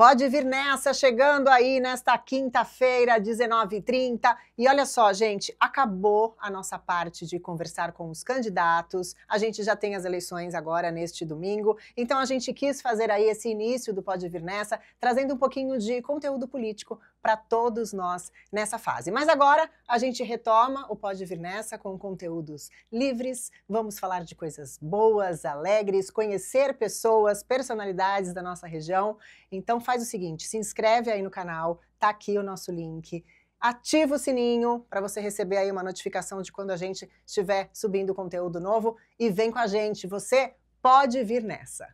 Pode vir nessa, chegando aí nesta quinta-feira, 19h30. E olha só, gente, acabou a nossa parte de conversar com os candidatos. A gente já tem as eleições agora neste domingo. Então a gente quis fazer aí esse início do Pode Vir Nessa, trazendo um pouquinho de conteúdo político para todos nós nessa fase. Mas agora a gente retoma o Pode Vir Nessa com conteúdos livres. Vamos falar de coisas boas, alegres, conhecer pessoas, personalidades da nossa região. Então faz o seguinte, se inscreve aí no canal, tá aqui o nosso link, ativa o sininho para você receber aí uma notificação de quando a gente estiver subindo conteúdo novo e vem com a gente, você pode vir nessa.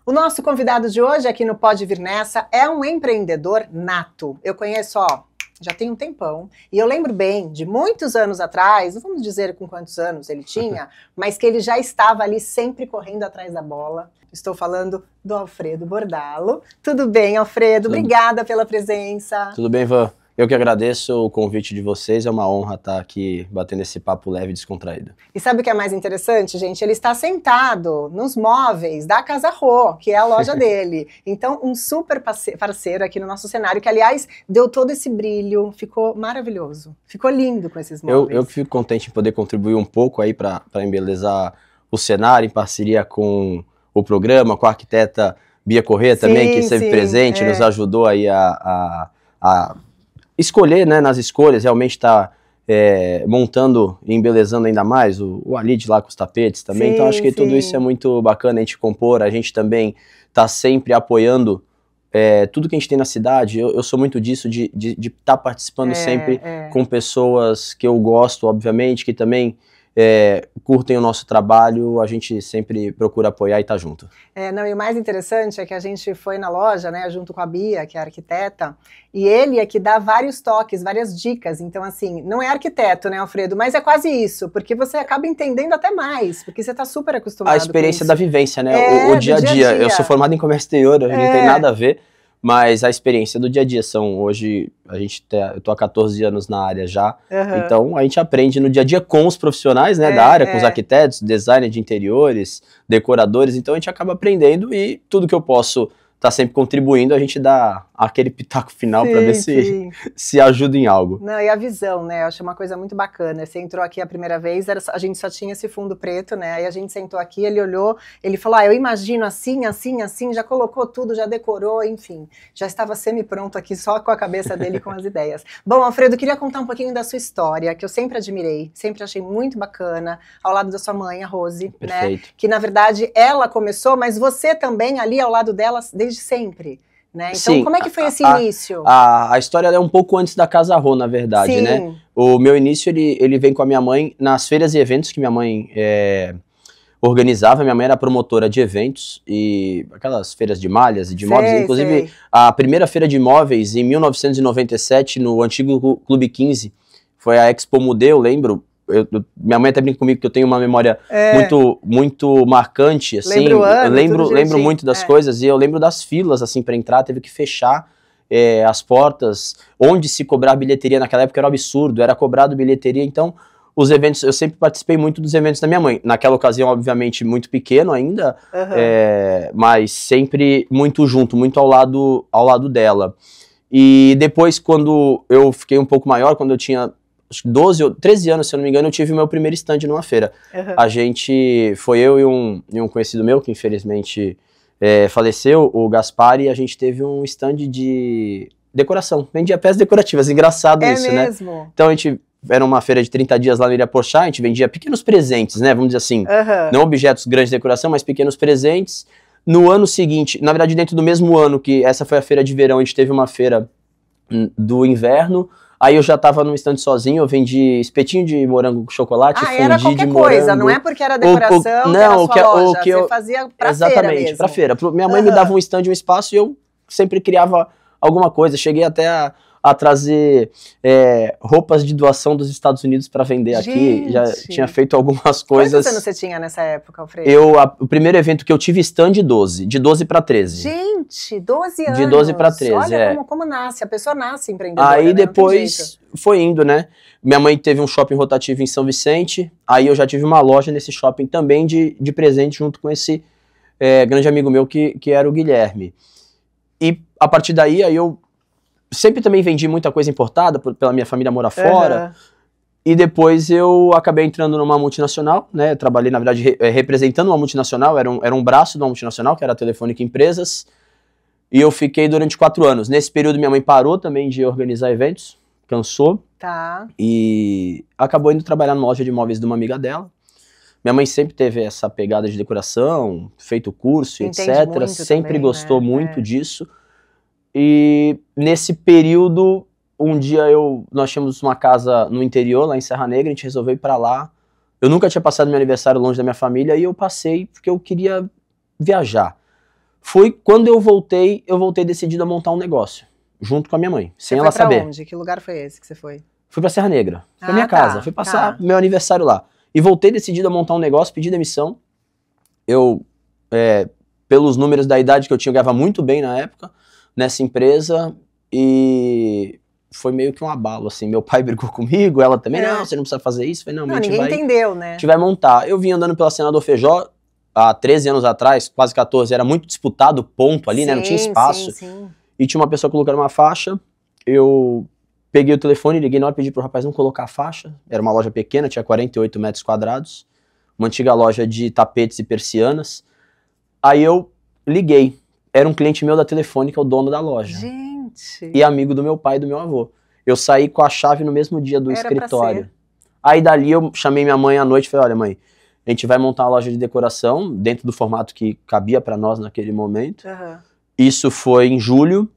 O nosso convidado de hoje aqui no Pode Vir Nessa é um empreendedor nato. Eu conheço, já tem um tempão, e eu lembro bem de muitos anos atrás, não vamos dizer com quantos anos ele tinha, mas que ele já estava ali sempre correndo atrás da bola. Estou falando do Alfredo Bordalo. Tudo bem, Alfredo? Obrigada pela presença. Tudo bem, Van? Eu que agradeço o convite de vocês, é uma honra estar aqui batendo esse papo leve e descontraído. E sabe o que é mais interessante, gente? Ele está sentado nos móveis da Casa Rô, que é a loja dele. Então, um super parceiro aqui no nosso cenário, que aliás, deu todo esse brilho, ficou maravilhoso. Ficou lindo com esses móveis. Eu fico contente em poder contribuir um pouco aí para embelezar o cenário, em parceria com o programa, com a arquiteta Bia Corrêa também, que esteve presente, nos ajudou aí a escolher, né, nas escolhas, realmente está montando e embelezando ainda mais o Alid lá com os tapetes também, então acho que tudo isso é muito bacana a gente compor, a gente também está sempre apoiando tudo que a gente tem na cidade. Eu sou muito disso, de estar participando sempre com pessoas que eu gosto, obviamente, que também curtem o nosso trabalho, a gente sempre procura apoiar e tá junto. E o mais interessante é que a gente foi na loja, né, junto com a Bia, que é a arquiteta, e ele é que dá vários toques, várias dicas. Então, assim, não é arquiteto, né, Alfredo, mas é quase isso, porque você acaba entendendo até mais, porque você tá super acostumado. A experiência da vivência, né, o dia a dia. Eu sou formado em comércio exterior, não tem nada a ver. Mas a experiência do dia a dia hoje, eu tô há 14 anos na área já, então a gente aprende no dia a dia com os profissionais, né, da área, com os arquitetos, designer de interiores, decoradores, então a gente acaba aprendendo e tudo que eu posso tá sempre contribuindo, a gente dá aquele pitaco final para ver se ajuda em algo. Não, e a visão, né, eu acho uma coisa muito bacana. Você entrou aqui a primeira vez, a gente só tinha esse fundo preto, né, aí a gente sentou aqui, ele olhou, ele falou, eu imagino assim, assim, assim, já colocou tudo, já decorou, enfim, já estava semi-pronto aqui só com a cabeça dele, com as ideias. Bom, Alfredo, queria contar um pouquinho da sua história, que eu sempre admirei, sempre achei muito bacana, ao lado da sua mãe, a Rose, né, que na verdade ela começou, mas você também ali ao lado dela desde sempre, né? Então, sim, como é que foi esse início? A história é um pouco antes da Casa Rô, na verdade, né? O meu início, ele vem com a minha mãe nas feiras e eventos que minha mãe organizava. Minha mãe era promotora de eventos e aquelas feiras de malhas e de imóveis. Inclusive, a primeira feira de imóveis, em 1997, no antigo Clube 15, foi a Expo Mudê, eu lembro. Minha mãe até brinca comigo que eu tenho uma memória muito marcante, assim. Lembro muito das coisas, e eu lembro das filas, assim, para entrar, teve que fechar as portas, onde se cobrar bilheteria naquela época era um absurdo, era cobrado bilheteria, então os eventos, eu sempre participei muito dos eventos da minha mãe, naquela ocasião, obviamente, muito pequeno ainda, mas sempre muito junto, muito ao lado dela. E depois, quando eu fiquei um pouco maior, quando eu tinha 12 ou 13 anos, se eu não me engano, eu tive o meu primeiro stand numa feira. Foi eu e um conhecido meu, que infelizmente faleceu, o Gaspar, e a gente teve um stand de decoração, vendia peças decorativas, engraçado isso, mesmo? Né? Então a gente, era uma feira de 30 dias lá no Irapuaxá, a gente vendia pequenos presentes, né, vamos dizer assim, não objetos grandes de decoração, mas pequenos presentes. No ano seguinte, na verdade dentro do mesmo ano que essa foi a feira de verão, a gente teve uma feira do inverno. Aí eu já tava num stand sozinho, eu vendi espetinho de morango com chocolate, fundi era qualquer de coisa, morango. não é porque era decoração, não, que era sua loja, você fazia pra feira mesmo. Pra feira. Minha mãe me dava um stand, um espaço, e eu sempre criava alguma coisa. Cheguei até a trazer roupas de doação dos Estados Unidos para vender aqui. Já tinha feito algumas coisas. Quantos anos você tinha nessa época, Alfredo? O primeiro evento que eu tive stand de 12 para 13. Gente, 12 anos. De 12 para 13, Olha como nasce, a pessoa nasce empreendedora. Aí né? depois foi indo, né? Minha mãe teve um shopping rotativo em São Vicente, aí eu já tive uma loja nesse shopping também de presente junto com esse grande amigo meu que era o Guilherme. E a partir daí, aí eu sempre também vendi muita coisa importada, pela minha família morar fora. E depois eu acabei entrando numa multinacional, né? Eu trabalhei, na verdade, representando uma multinacional, era um braço de uma multinacional, que era a Telefônica Empresas. E eu fiquei durante 4 anos. Nesse período, minha mãe parou também de organizar eventos, cansou. Tá. E acabou indo trabalhar numa loja de imóveis de uma amiga dela. Minha mãe sempre teve essa pegada de decoração, feito curso, etc. Sempre também, gostou muito disso. E nesse período, um dia nós tínhamos uma casa no interior, lá em Serra Negra, a gente resolveu ir pra lá. Eu nunca tinha passado meu aniversário longe da minha família e eu passei porque eu queria viajar. Quando eu voltei decidido a montar um negócio, junto com a minha mãe, sem ela saber. Você foi pra onde? Que lugar foi esse que você foi? Fui pra Serra Negra, pra minha casa, fui passar meu aniversário lá. E voltei decidido a montar um negócio, pedi demissão. Eu, pelos números da idade que eu tinha, eu ganhava muito bem na época, nessa empresa, e foi meio que um abalo, assim. Meu pai brigou comigo, ela também, não, você não precisa fazer isso. Eu falei, não, ninguém entendeu, né? A gente vai montar. Eu vim andando pela Senador Feijó, há 13 anos atrás, quase 14, era muito disputado o ponto ali, né? Não tinha espaço. Sim. E tinha uma pessoa colocando uma faixa, eu peguei o telefone, liguei na hora, pedi pro rapaz não colocar a faixa. Era uma loja pequena, tinha 48 metros quadrados. Uma antiga loja de tapetes e persianas. Aí eu liguei. Era um cliente meu da Telefônica, o dono da loja. Gente! E amigo do meu pai e do meu avô. Eu saí com a chave no mesmo dia do escritório. Aí dali eu chamei minha mãe à noite e falei, olha mãe, a gente vai montar uma loja de decoração dentro do formato que cabia para nós naquele momento. Isso foi em julho.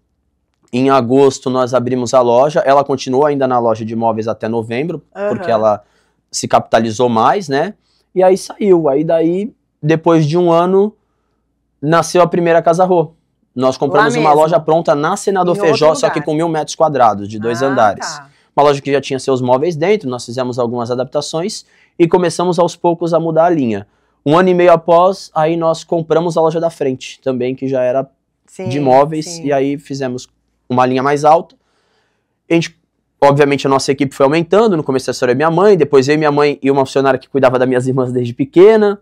Em agosto nós abrimos a loja, ela continuou ainda na loja de imóveis até novembro, porque ela se capitalizou mais, né? E aí saiu, aí daí, depois de um ano, nasceu a primeira Casa Rô. Nós compramos uma loja pronta na Senador Feijó, só que com 1.000 metros quadrados, de 2 andares. Uma loja que já tinha seus móveis dentro, nós fizemos algumas adaptações e começamos aos poucos a mudar a linha. 1 ano e meio após, aí nós compramos a loja da frente, também, que já era de móveis, e aí fizemos uma linha mais alta. Obviamente a nossa equipe foi aumentando, no começo era minha mãe, depois eu e minha mãe e uma funcionária que cuidava das minhas irmãs desde pequena.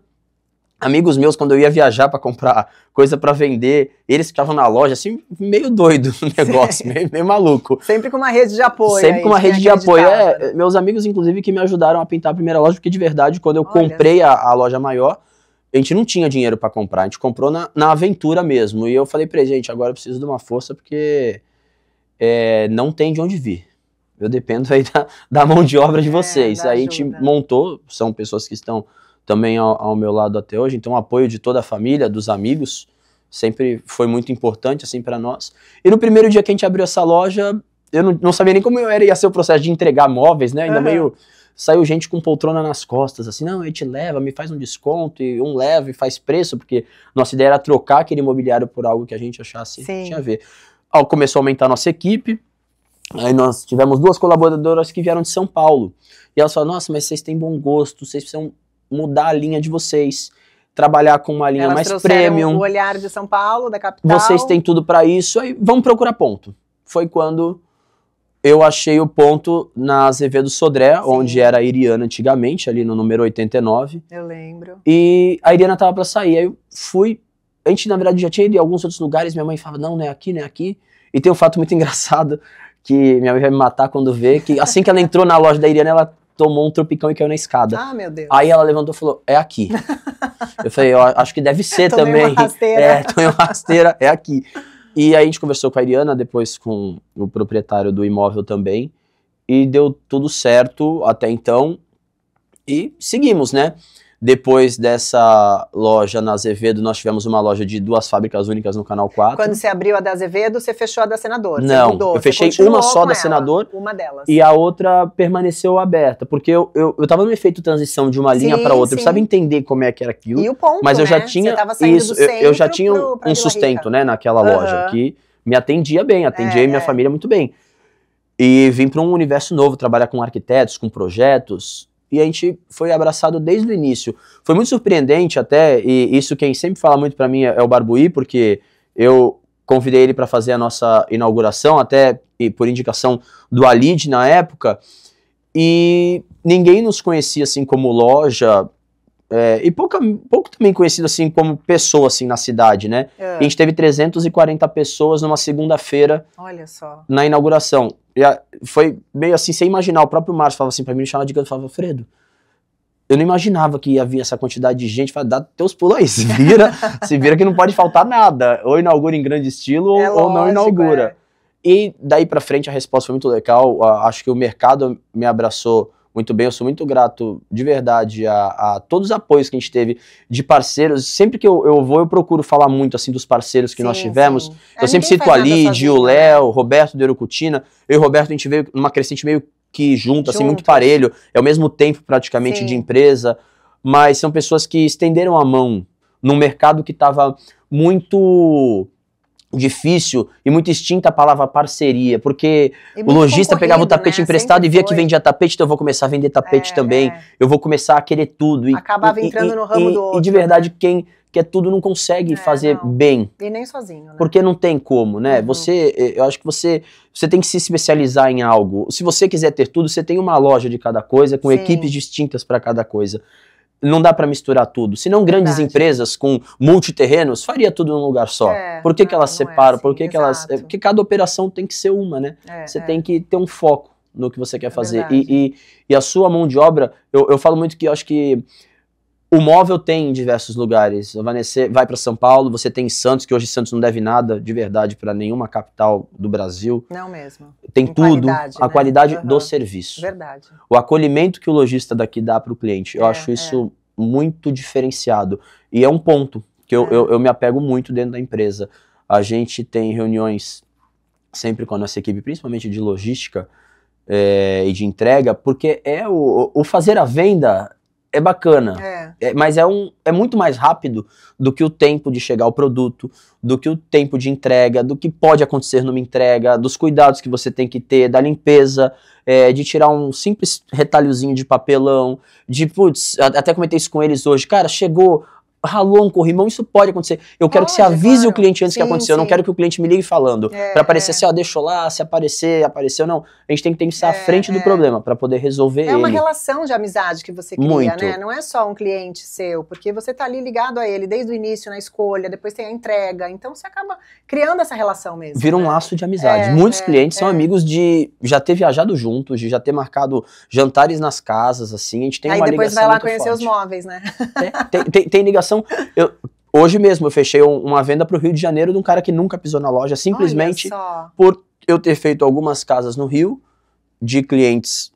Amigos meus, quando eu ia viajar para comprar coisa para vender, eles ficavam na loja assim, meio doido no negócio, meio maluco. Sempre com uma rede de apoio. Sempre com uma rede de apoio. Meus amigos, inclusive, que me ajudaram a pintar a primeira loja, porque de verdade, quando eu comprei a loja maior, a gente não tinha dinheiro para comprar, a gente comprou na aventura mesmo. E eu falei pra ele, gente, agora eu preciso de uma força, porque não tem de onde vir. Eu dependo aí da mão de obra de vocês. Aí a gente montou, são pessoas que estão também ao meu lado até hoje, então o apoio de toda a família, dos amigos, sempre foi muito importante assim para nós. E no primeiro dia que a gente abriu essa loja, eu não sabia nem como ia ser o processo de entregar móveis, né? Ainda meio... Saiu gente com poltrona nas costas, assim, não, a gente leva, me faz um desconto, e um leva e faz preço, porque nossa ideia era trocar aquele imobiliário por algo que a gente achasse que tinha a ver. Começou a aumentar a nossa equipe, aí nós tivemos 2 colaboradoras que vieram de São Paulo. E elas falaram, nossa, mas vocês têm bom gosto, vocês precisam mudar a linha de vocês, trabalhar com uma linha mais premium. O olhar de São Paulo, da capital. Vocês têm tudo para isso, aí vamos procurar ponto. Foi quando eu achei o ponto na Azevedo Sodré, onde era a Iriana antigamente, ali no número 89. Eu lembro. E a Iriana tava para sair, aí eu fui... A gente, na verdade, já tinha ido em alguns outros lugares, minha mãe falava, não é aqui, não é aqui. E tem um fato muito engraçado, que minha mãe vai me matar quando vê, que assim que ela entrou na loja da Iriana, ela tomou um tropicão e caiu na escada. Ah, meu Deus. Aí ela levantou e falou, é aqui. Eu falei, eu acho que deve ser também. Uma rasteira. Tomei uma rasteira, é aqui. E aí a gente conversou com a Iriana, depois com o proprietário do imóvel também, e deu tudo certo até então, e seguimos, né? Depois dessa loja na Azevedo, nós tivemos uma loja de 2 fábricas únicas no Canal 4. Quando você abriu a da Azevedo, você fechou a da Senador? Não, eu fechei uma só da Senador. Uma delas. E a outra permaneceu aberta, porque eu tava no efeito transição de uma linha para outra. Eu precisava entender como é que era aquilo. E o ponto, mas eu já tinha isso, eu já tinha um sustento, né, naquela loja, que me atendia bem, atendia minha família muito bem. e vim para um universo novo, trabalhar com arquitetos, com projetos, e a gente foi abraçado desde o início. Foi muito surpreendente até, e isso quem sempre fala muito para mim é o Barbuí, porque eu convidei ele para fazer a nossa inauguração, até por indicação do Alid na época, e ninguém nos conhecia assim como loja, e pouco também conhecido assim como pessoa assim na cidade, né? A gente teve 340 pessoas numa segunda-feira na inauguração. E foi meio assim, sem imaginar. O próprio Márcio falava assim pra mim, me chamava de canto, falava, Fredo, eu não imaginava que ia vir essa quantidade de gente. Falei, dá teus pulos aí, se vira que não pode faltar nada. Ou inaugura em grande estilo, ou não inaugura. E daí pra frente a resposta foi muito legal. Acho que o mercado me abraçou muito bem, eu sou muito grato de verdade a todos os apoios que a gente teve de parceiros. Sempre que eu vou, eu procuro falar muito assim dos parceiros que nós tivemos. Eu sempre cito a Lid, o Léo, o Roberto do Erucutina. Eu e o Roberto, a gente veio numa crescente meio que junto, assim, muito parelho. É o mesmo tempo praticamente de empresa, mas são pessoas que estenderam a mão num mercado que estava muito difícil e muito extinta a palavra parceria, porque o lojista pegava o tapete emprestado e via que vendia tapete, então eu vou começar a vender tapete também, eu vou começar a querer tudo. Acabava entrando no ramo do outro. E de verdade, quem quer tudo não consegue fazer bem. E nem sozinho, né? Porque não tem como, né? Eu acho que você tem que se especializar em algo. Se você quiser ter tudo, você tem uma loja de cada coisa, com equipes distintas para cada coisa. Não dá para misturar tudo. Senão grandes empresas com multiterrenos faria tudo num lugar só. Por que elas separam? Assim, porque cada operação tem que ser uma, né? Você tem que ter um foco no que você quer fazer. E a sua mão de obra, eu falo muito que eu acho que o móvel tem em diversos lugares. A Vanessa vai para São Paulo, você tem Santos, que hoje Santos não deve nada de verdade para nenhuma capital do Brasil. Não mesmo. Tem tudo, a qualidade do serviço. Verdade. O acolhimento que o lojista daqui dá para o cliente. Eu acho isso muito diferenciado. E é um ponto que eu me apego muito dentro da empresa. A gente tem reuniões sempre com a nossa equipe, principalmente de logística e de entrega, porque o fazer a venda é bacana, mas é muito mais rápido do que o tempo de chegar ao produto, do que o tempo de entrega, do que pode acontecer numa entrega, dos cuidados que você tem que ter, da limpeza, de tirar um simples retalhozinho de papelão, até comentei isso com eles hoje, cara, chegou, ralou um corrimão, isso pode acontecer. Eu quero que você avise o cliente antes que aconteceu. Eu não quero que o cliente me ligue falando. Pra aparecer assim, ó, deixou lá, se aparecer, apareceu. Não, a gente tem que estar à frente do problema pra poder resolver ele. É uma relação de amizade que você cria, né? Não é só um cliente seu, porque você tá ali ligado a ele desde o início na escolha, depois tem a entrega. Então você acaba criando essa relação mesmo. Vira um laço de amizade. Muitos clientes são amigos de já ter viajado juntos, de já ter marcado jantares nas casas, assim. A gente tem uma ligação. Aí depois vai lá conhecer os móveis, né? Tem ligação. Hoje mesmo eu fechei uma venda para o Rio de Janeiro de um cara que nunca pisou na loja, simplesmente por eu ter feito algumas casas no Rio, de clientes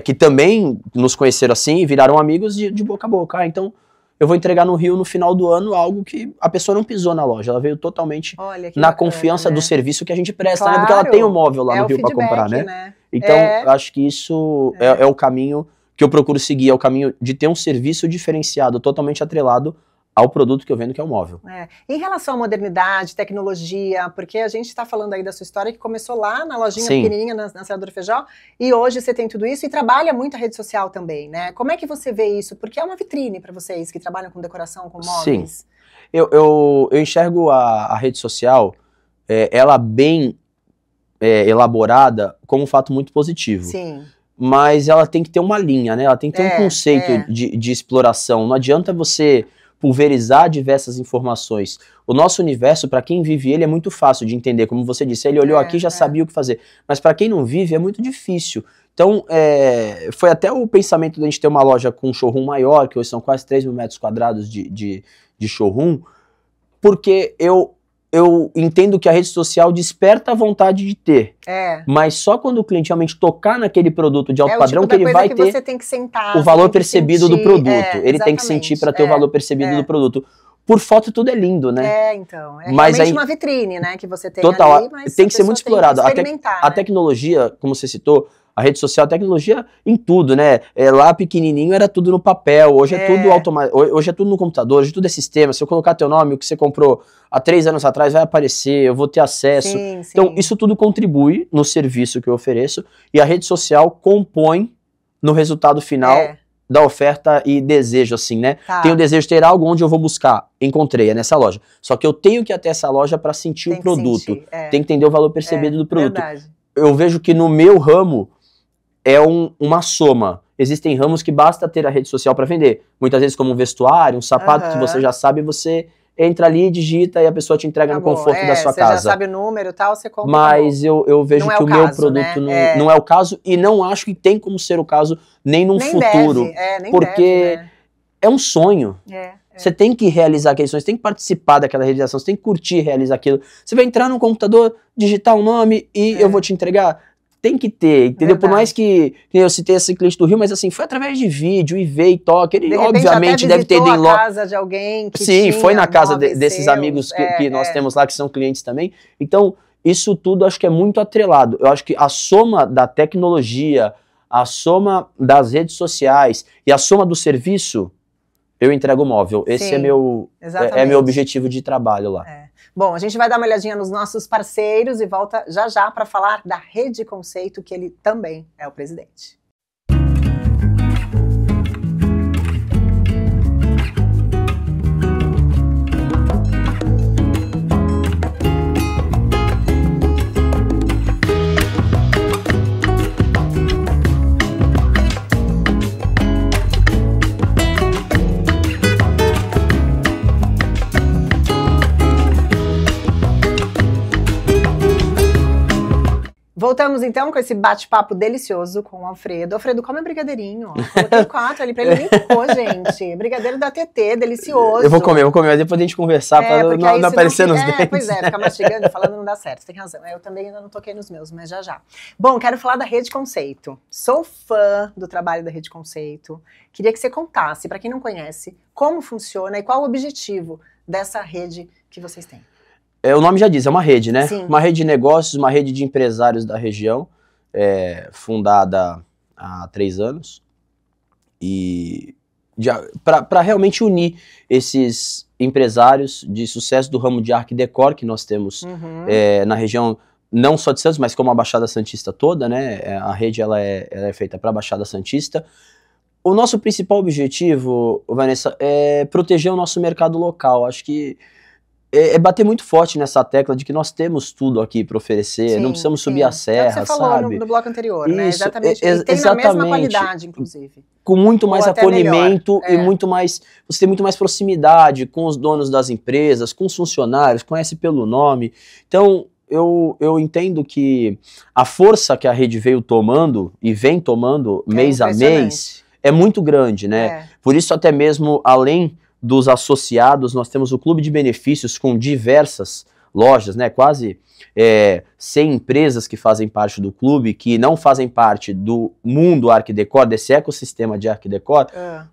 que também nos conheceram assim e viraram amigos de boca a boca. Então eu vou entregar no Rio no final do ano algo que a pessoa não pisou na loja, ela veio totalmente na confiança do serviço que a gente presta, né? Porque ela tem um móvel lá no Rio para comprar, né? Então acho que isso é o caminho que eu procuro seguir, é o caminho de ter um serviço diferenciado, totalmente atrelado ao produto que eu vendo, que é o móvel. Em relação à modernidade, tecnologia, porque a gente está falando aí da sua história que começou lá na lojinha pequenininha na Senador Feijó, e hoje você tem tudo isso e trabalha muito a rede social também, né? Como é que você vê isso? Porque é uma vitrine para vocês que trabalham com decoração, com móveis. Sim, eu enxergo a rede social, ela bem elaborada, como um fato muito positivo. Sim. Mas ela tem que ter uma linha, né? Ela tem que ter um conceito de exploração. Não adianta você pulverizar diversas informações. O nosso universo, para quem vive ele, é muito fácil de entender. Como você disse, ele olhou aqui e já sabia o que fazer. Mas para quem não vive, é muito difícil. Então, foi até o pensamento da gente ter uma loja com um showroom maior, que hoje são quase 3 mil metros quadrados de showroom, porque eu entendo que a rede social desperta a vontade de ter. Mas só quando o cliente realmente tocar naquele produto de alto padrão que ele vai ter você tem que sentar, o valor percebido do produto. Ele tem que sentir para ter o valor percebido do produto. Por foto tudo é lindo, né? Então. Mas realmente uma vitrine, né? Que você tem total, ali, mas tem que ser muito explorado. A tecnologia, como você citou, A rede social, a tecnologia em tudo, né? Lá pequenininho era tudo no papel, hoje é tudo automático, hoje é tudo no computador, hoje tudo é sistema. Se eu colocar teu nome, o que você comprou há 3 anos atrás vai aparecer, eu vou ter acesso. Sim, sim. Então isso tudo contribui no serviço que eu ofereço e a rede social compõe no resultado final da oferta e desejo, assim, né? Tá. Tenho o desejo de ter algo onde eu vou buscar, encontrei, é nessa loja. Só que eu tenho que ir até essa loja para sentir o produto, tem que entender o valor percebido do produto. Verdade. Eu vejo que no meu ramo é uma soma. Existem ramos que basta ter a rede social para vender. Muitas vezes como um vestuário, um sapato que você já sabe, você entra ali, digita e a pessoa te entrega no conforto da sua casa. Você já sabe o número e tal, você compra. Mas eu vejo que o meu produto não é o caso e não acho que tem como ser o caso nem num futuro. Nem porque é um sonho. Você tem que realizar aqueles sonhos, você tem que participar daquela realização, você tem que curtir realizar aquilo. Você vai entrar no computador, digitar um nome e eu vou te entregar. Tem que ter, entendeu? Verdade. Por mais que eu citei esse cliente do Rio, mas assim, foi através de vídeo, e vê e toca. Ele obviamente deve ter ido em loja. casa de alguém que Sim, foi na casa desses amigos que nós temos lá, que são clientes também. Então, isso tudo acho que é muito atrelado. Eu acho que a soma da tecnologia, a soma das redes sociais e a soma do serviço, eu entrego o móvel. Esse é meu objetivo de trabalho lá. Bom, a gente vai dar uma olhadinha nos nossos parceiros e volta já já para falar da Rede Conceito, que ele também é o presidente. Voltamos então com esse bate-papo delicioso com o Alfredo. Alfredo, come um brigadeirinho, ó. Coloquei 4 ali pra ele, nem ficou, gente. Brigadeiro da TT, delicioso. Eu vou comer, mas depois a gente conversar pra não aparecer nos dentes. Pois é, ficar mastigando e falando não dá certo, tem razão. Eu também ainda não toquei nos meus, mas já já. Bom, quero falar da Rede Conceito. Sou fã do trabalho da Rede Conceito. Queria que você contasse, pra quem não conhece, como funciona e qual o objetivo dessa rede que vocês têm. O nome já diz, é uma rede, né? Sim. Uma rede de negócios, uma rede de empresários da região, fundada há 3 anos. E para realmente unir esses empresários de sucesso do ramo de Art Decor que nós temos na região, não só de Santos, mas como a Baixada Santista toda, né? A rede ela é feita para a Baixada Santista. O nosso principal objetivo, Vanessa, é proteger o nosso mercado local. Acho que é bater muito forte nessa tecla de que nós temos tudo aqui para oferecer, não precisamos subir a serra, você falou no bloco anterior, né? Exatamente. E tem na mesma qualidade, inclusive. Com muito mais acolhimento e muito mais, você tem muito mais proximidade com os donos das empresas, com os funcionários, conhece pelo nome. Então, eu entendo que a força que a rede veio tomando e vem tomando mês a mês é muito grande, né? Por isso até mesmo, além dos associados, nós temos o Clube de Benefícios com diversas lojas, né, quase 100 empresas que fazem parte do clube, que não fazem parte do mundo Art Decor, desse ecossistema de Art Decor,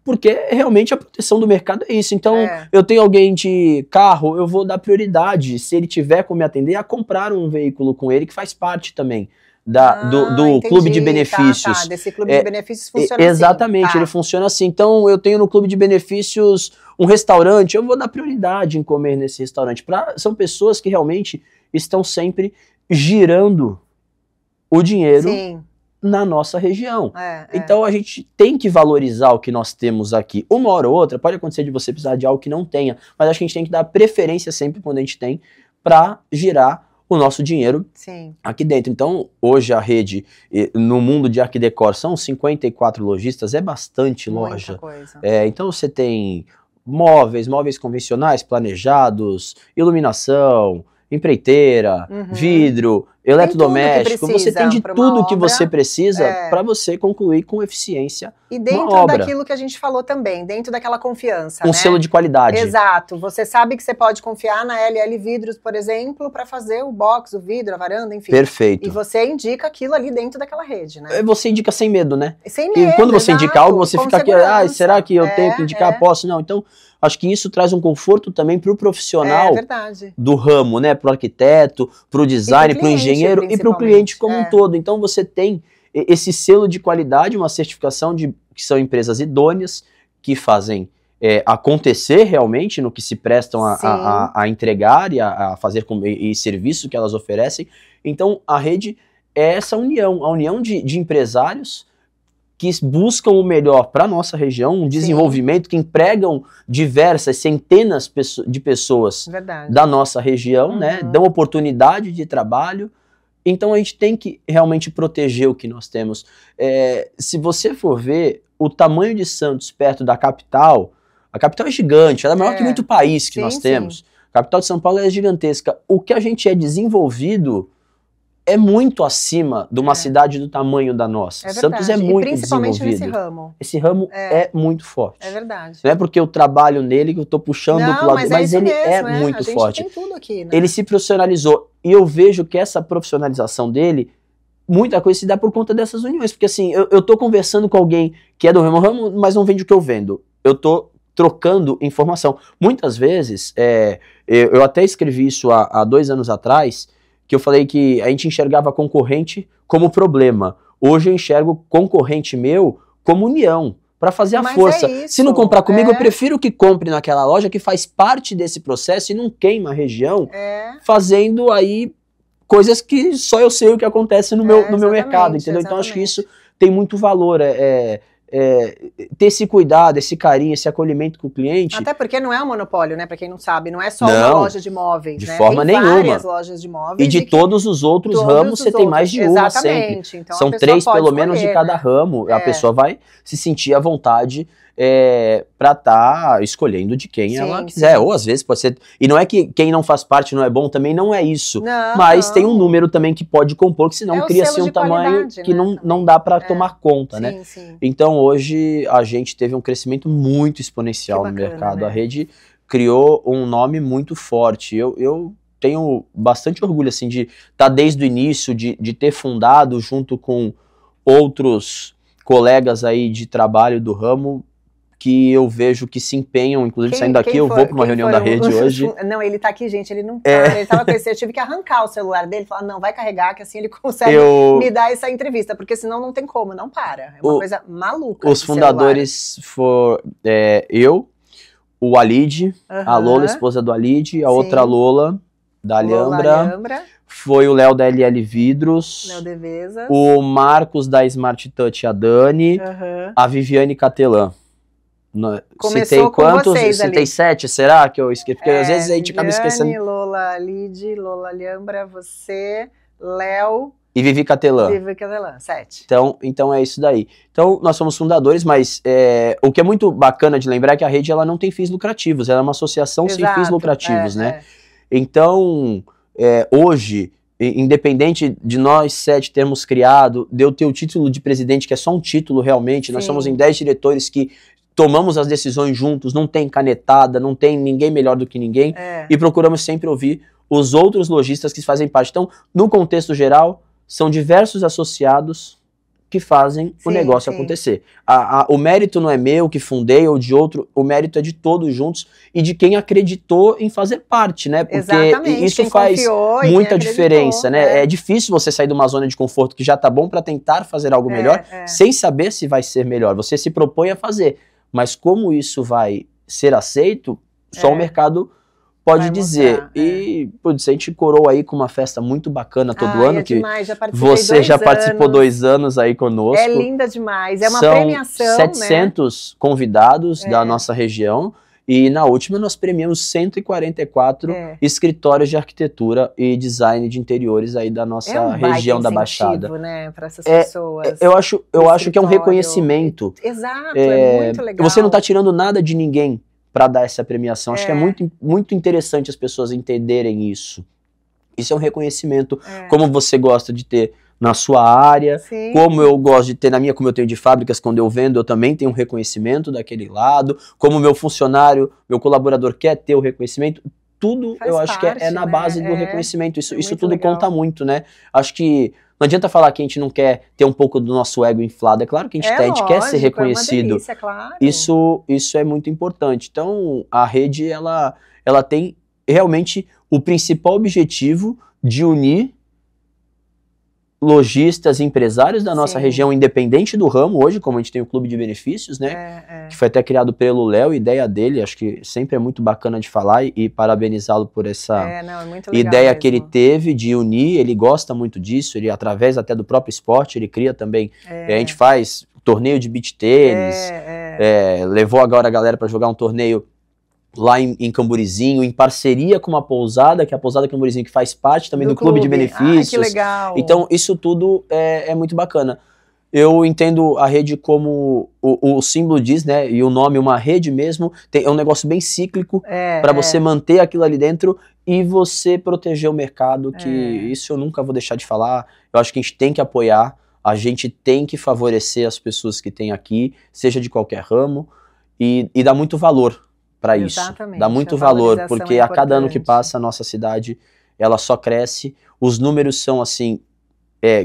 porque realmente a proteção do mercado é isso. Então, eu tenho alguém de carro, eu vou dar prioridade, se ele tiver como me atender, a comprar um veículo com ele, que faz parte também do clube de benefícios. Desse clube de benefícios funciona exatamente, ele funciona assim. Então, eu tenho no clube de benefícios um restaurante, eu vou dar prioridade em comer nesse restaurante. são pessoas que realmente estão sempre girando o dinheiro na nossa região. Então, a gente tem que valorizar o que nós temos aqui. Uma hora ou outra, pode acontecer de você precisar de algo que não tenha, mas acho que a gente tem que dar preferência sempre quando a gente tem para girar o nosso dinheiro aqui dentro. Então, hoje a rede, no mundo de Art Decor, são 54 lojistas, é bastante loja. Muita coisa. Então você tem móveis convencionais, planejados, iluminação, empreiteira, vidro, eletrodoméstico, você tem de tudo que você precisa para você concluir com eficiência e dentro daquilo que a gente falou também, dentro daquela confiança, um selo de qualidade. Exato, você sabe que você pode confiar na LL Vidros, por exemplo, para fazer o box, o vidro, a varanda, enfim. Perfeito. E você indica aquilo ali dentro daquela rede, né? Você indica sem medo, né? Sem medo, e quando você indica algo, você fica aqui, será que eu tenho que indicar? Posso? Não, então acho que isso traz um conforto também para o profissional do ramo, né? Para o arquiteto, para o design, para o engenheiro e para o cliente como um todo. Então você tem esse selo de qualidade, uma certificação de que são empresas idôneas, que fazem acontecer realmente no que se prestam a entregar e a fazer e serviço que elas oferecem. Então, a rede é essa união, a união de empresários que buscam o melhor para a nossa região, um desenvolvimento que empregam diversas, centenas de pessoas da nossa região, né? Dão oportunidade de trabalho. Então, a gente tem que realmente proteger o que nós temos. Se você for ver o tamanho de Santos perto da capital, a capital é gigante, ela é maior que muito país que nós temos. A capital de São Paulo é gigantesca. O que a gente é desenvolvido é muito acima de uma cidade do tamanho da nossa. Santos é muito principalmente desenvolvido. Nesse ramo. Esse ramo é muito forte. É verdade. Não é porque eu trabalho nele que eu estou puxando pro lado, mas ele é muito forte. A gente tem tudo aqui, né? Ele se profissionalizou e eu vejo que essa profissionalização dele, muita coisa se dá por conta dessas uniões, porque assim, eu tô conversando com alguém que é do ramo, mas não vende o que eu vendo. Eu tô trocando informação. Muitas vezes, eu até escrevi isso há 2 anos atrás, que eu falei que a gente enxergava concorrente como problema. Hoje eu enxergo concorrente meu como união, para fazer a força. Se não comprar comigo, eu prefiro que compre naquela loja que faz parte desse processo e não queima a região, fazendo aí coisas que só eu sei o que acontece no meu mercado, entendeu? Então acho que isso tem muito valor, ter esse cuidado, esse carinho, esse acolhimento com o cliente. Até porque não é um monopólio, né? Pra quem não sabe, não é só uma loja de móveis, de né? forma tem nenhuma. Várias lojas de móveis. E de todos os outros ramos, você tem mais de uma sempre. Então, são 3 pelo menos de cada ramo. A pessoa vai se sentir à vontade pra estar escolhendo de quem ela quiser. Ou às vezes pode ser... E não é que quem não faz parte não é bom, também não é isso. Mas tem um número também que pode compor, que senão cria-se um tamanho que não dá pra tomar conta, né? Então hoje a gente teve um crescimento muito exponencial no mercado. A rede criou um nome muito forte. Eu tenho bastante orgulho assim, de estar desde o início, de ter fundado junto com outros colegas aí de trabalho do ramo, que eu vejo que se empenham, inclusive saindo daqui, eu vou para uma reunião da rede hoje. Não, ele tá aqui, gente, ele não para, ele tava com esse, eu tive que arrancar o celular dele, falar, não, vai carregar, que assim ele consegue me dar essa entrevista, porque senão não tem como, não para, é uma coisa maluca. Os fundadores foram eu, o Alid, a Lola, esposa do Alid, a outra Lola, da Alhambra, foi o Léo da LL Vidros, Léo Deveza, o Marcos da Smart Touch, a Dani, a Viviane Catelã. Começou com vocês citei 7, será que eu esqueci? Porque às vezes a gente acaba esquecendo. Lola Lid, Lola Alhambra, você, Léo e Vivi Catelã. 7. Então é isso daí. Então nós somos fundadores, mas o que é muito bacana de lembrar é que a rede ela não tem fins lucrativos, ela é uma associação sem fins lucrativos, né? Então hoje, independente de nós 7 termos criado, de eu ter o título de presidente, que é só um título realmente, nós somos em 10 diretores que tomamos as decisões juntos, não tem canetada, não tem ninguém melhor do que ninguém, e procuramos sempre ouvir os outros lojistas que fazem parte. Então, no contexto geral, são diversos associados que fazem o negócio acontecer. O mérito não é meu, que fundei, ou de outro, o mérito é de todos juntos e de quem acreditou em fazer parte, né? Porque isso faz muita diferença, né? É difícil você sair de uma zona de conforto que já tá bom para tentar fazer algo melhor, sem saber se vai ser melhor. Você se propõe a fazer. Mas como isso vai ser aceito, só o mercado pode dizer. E, putz, a gente coroa aí com uma festa muito bacana todo ano, que demais, você já participou 2 anos aí conosco. É linda demais, é uma premiação, São 700 convidados da nossa região, e na última nós premiamos 144 escritórios de arquitetura e design de interiores aí da nossa região da Baixada. Né, para essas pessoas. Eu acho que é um reconhecimento. Exato, é muito legal. Você não está tirando nada de ninguém para dar essa premiação. Acho que é muito, muito interessante as pessoas entenderem isso. Isso é um reconhecimento, como você gosta de ter na sua área, como eu gosto de ter na minha, como eu tenho de fábricas, quando eu vendo, eu também tenho um reconhecimento daquele lado, como meu funcionário, meu colaborador quer ter o reconhecimento, tudo eu acho que é na base do reconhecimento, isso tudo legal. Conta muito, né? Acho que não adianta falar que a gente não quer ter um pouco do nosso ego inflado, é claro que a gente quer ser reconhecido, delícia, claro. Isso é muito importante. Então a rede, ela tem realmente o principal objetivo de unir lojistas, empresários da nossa região, independente do ramo hoje, como a gente tem o Clube de Benefícios, né? Que foi até criado pelo Léo, ideia dele, acho que sempre é muito bacana de falar e parabenizá-lo por essa ideia que ele teve de unir, ele gosta muito disso, ele através até do próprio esporte, ele cria também, a gente faz torneio de beach tênis, levou agora a galera para jogar um torneio lá em Camburizinho, em parceria com uma pousada, que é a Pousada Camburizinho, que faz parte também do Clube de Benefícios. Que legal. Então, isso tudo é muito bacana. Eu entendo a rede como o símbolo diz, né, e o nome, uma rede mesmo, é um negócio bem cíclico, para você manter aquilo ali dentro e você proteger o mercado, que isso eu nunca vou deixar de falar. Eu acho que a gente tem que apoiar, a gente tem que favorecer as pessoas que tem aqui, seja de qualquer ramo, e dar muito valor para isso, dá muito valor, porque a cada ano que passa a nossa cidade, ela só cresce, os números são assim,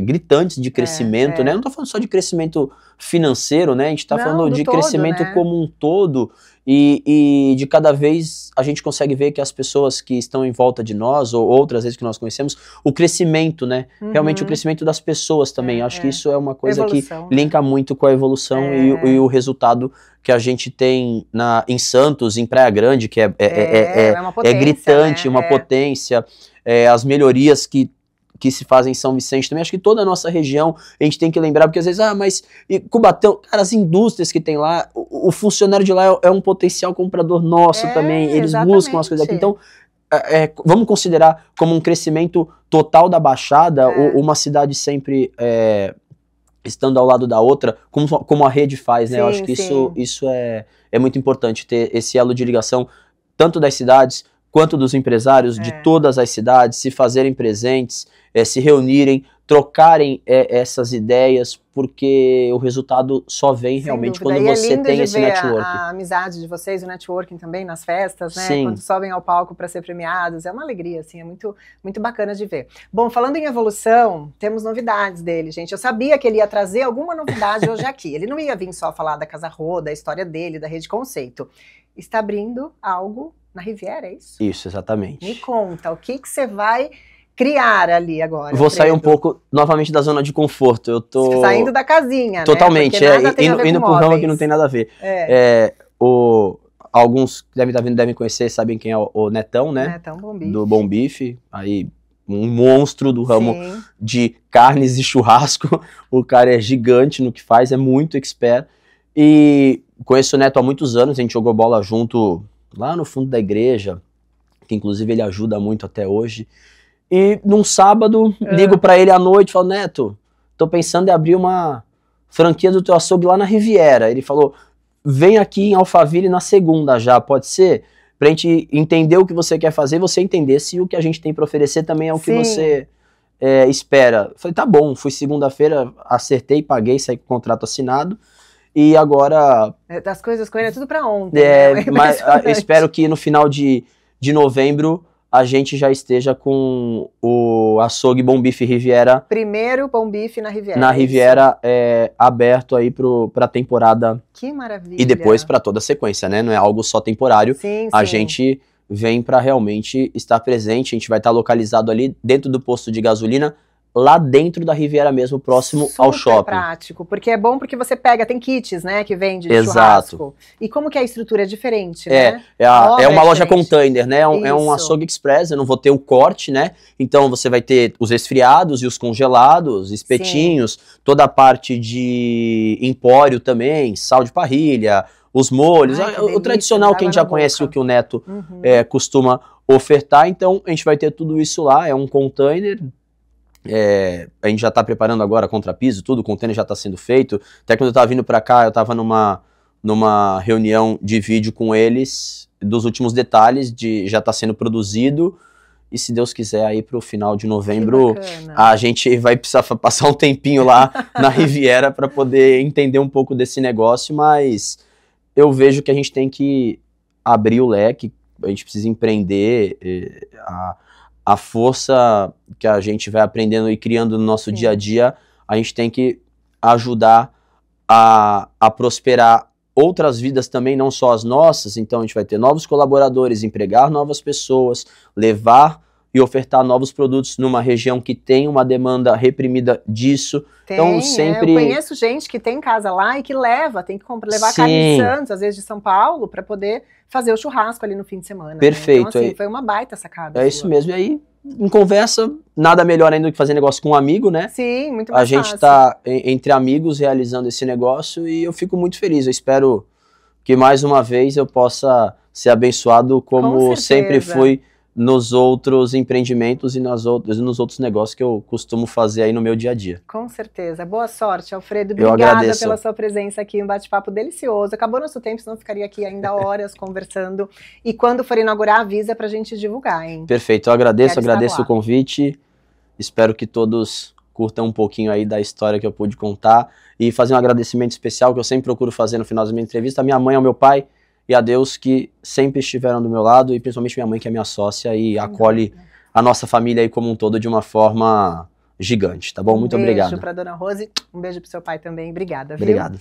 gritantes de crescimento, né? Eu não tô falando só de crescimento financeiro, né? A gente tá falando de todo, crescimento, né? Como um todo, e de cada vez a gente consegue ver que as pessoas que estão em volta de nós, ou outras vezes que nós conhecemos, o crescimento, né? Realmente o crescimento das pessoas também, acho que isso é uma coisa evolução, que linka muito com a evolução e o resultado que a gente tem em Santos, em Praia Grande, que uma potência, gritante, né? Uma potência, as melhorias que se fazem em São Vicente também, acho que toda a nossa região a gente tem que lembrar, porque às vezes, mas Cubatão, cara, as indústrias que tem lá, o funcionário de lá é um potencial comprador nosso também, eles buscam as coisas aqui, então vamos considerar como um crescimento total da Baixada, uma cidade sempre estando ao lado da outra, como a rede faz, né? Eu acho que isso é muito importante, ter esse elo de ligação, tanto das cidades, quanto dos empresários de todas as cidades, se fazerem presentes, se reunirem, trocarem essas ideias, porque o resultado só vem realmente quando você tem esse networking. A amizade de vocês, o networking também nas festas, né? Quando sobem ao palco para ser premiados, é uma alegria, assim, é muito, muito bacana de ver. Bom, falando em evolução, temos novidades dele, gente. Eu sabia que ele ia trazer alguma novidade hoje aqui. Ele não ia vir só falar da Casa Rô, da história dele, da Rede Conceito. Está abrindo algo na Riviera, é isso? Isso, exatamente. Me conta, o que você vai criar ali agora? Vou sair um pouco, novamente, da zona de conforto. Eu tô... Saindo da casinha, totalmente, né? Indo pro ramo que não tem nada a ver. Alguns devem conhecer, sabem quem é o Netão, né? Netão Bom Bife. Do Bom Bife, aí um monstro do ramo de carnes e churrasco. O cara é gigante no que faz, é muito expert. E conheço o Neto há muitos anos, a gente jogou bola junto lá no fundo da igreja, que inclusive ele ajuda muito até hoje. E num sábado, ligo pra ele à noite e falo, Neto, tô pensando em abrir uma franquia do teu açougue lá na Riviera. Ele falou, vem aqui em Alphaville na segunda já, pode ser? Pra gente entender o que você quer fazer, você entender se o que a gente tem pra oferecer também é o que você espera. Eu falei, tá bom, fui segunda-feira, acertei, paguei, saí com o contrato assinado. E agora... As coisas com ele é tudo pra ontem, né? Mas espero que no final de novembro a gente já esteja com o açougue Bom Bife Riviera. Primeiro Bom Bife na Riviera. Na Riviera, aberto aí pra temporada. Que maravilha. E depois pra toda a sequência, né? Não é algo só temporário. A gente vem pra realmente estar presente. A gente vai estar localizado ali dentro do posto de gasolina, lá dentro da Riviera mesmo, próximo ao shopping. Super prático, porque é bom porque você pega, tem kits, né, que vende de churrasco. E como que a estrutura é diferente, né? É uma loja container, né? É um açougue express, eu não vou ter o corte, né? Então você vai ter os esfriados e os congelados, espetinhos, toda a parte de empório também, sal de parrilha, os molhos, o tradicional que a gente já conhece, o que o Neto costuma ofertar. Então a gente vai ter tudo isso lá, é um container. A gente já tá preparando agora contrapiso, tudo, o container já tá sendo feito. Até quando eu tava vindo pra cá, eu tava numa reunião de vídeo com eles, dos últimos detalhes, já tá sendo produzido, e se Deus quiser, aí pro final de novembro, a gente vai precisar passar um tempinho lá na Riviera para poder entender um pouco desse negócio, mas eu vejo que a gente tem que abrir o leque, a gente precisa empreender, a força que a gente vai aprendendo e criando no nosso dia a dia, a gente tem que ajudar a prosperar outras vidas também, não só as nossas. Então a gente vai ter novos colaboradores, empregar novas pessoas, levar e ofertar novos produtos numa região que tem uma demanda reprimida disso. Então, sempre... Eu conheço gente que tem casa lá e que tem que levar carne de Santos, às vezes de São Paulo, para poder fazer o churrasco ali no fim de semana. Perfeito. Né? Então, assim, foi uma baita sacada. É isso mesmo. E aí, em conversa, nada melhor ainda do que fazer negócio com um amigo, né? Sim, muito mais fácil. A gente tá entre amigos realizando esse negócio e eu fico muito feliz. Eu espero que mais uma vez eu possa ser abençoado como sempre fui nos outros empreendimentos e nos outros negócios que eu costumo fazer aí no meu dia a dia. Com certeza. Boa sorte, Alfredo. Obrigada pela sua presença aqui, um bate-papo delicioso. Acabou nosso tempo, senão ficaria aqui ainda horas conversando. E quando for inaugurar, avisa pra gente divulgar, hein? Perfeito, eu agradeço o convite. Espero que todos curtam um pouquinho aí da história que eu pude contar. E fazer um agradecimento especial que eu sempre procuro fazer no final da minha entrevista, a minha mãe, ao meu pai, e a Deus que sempre estiveram do meu lado, e principalmente minha mãe, que é minha sócia, e acolhe a nossa família aí como um todo de uma forma gigante, tá bom? Muito obrigado. Um beijo pra dona Rose, um beijo pro seu pai também, obrigada. Obrigado.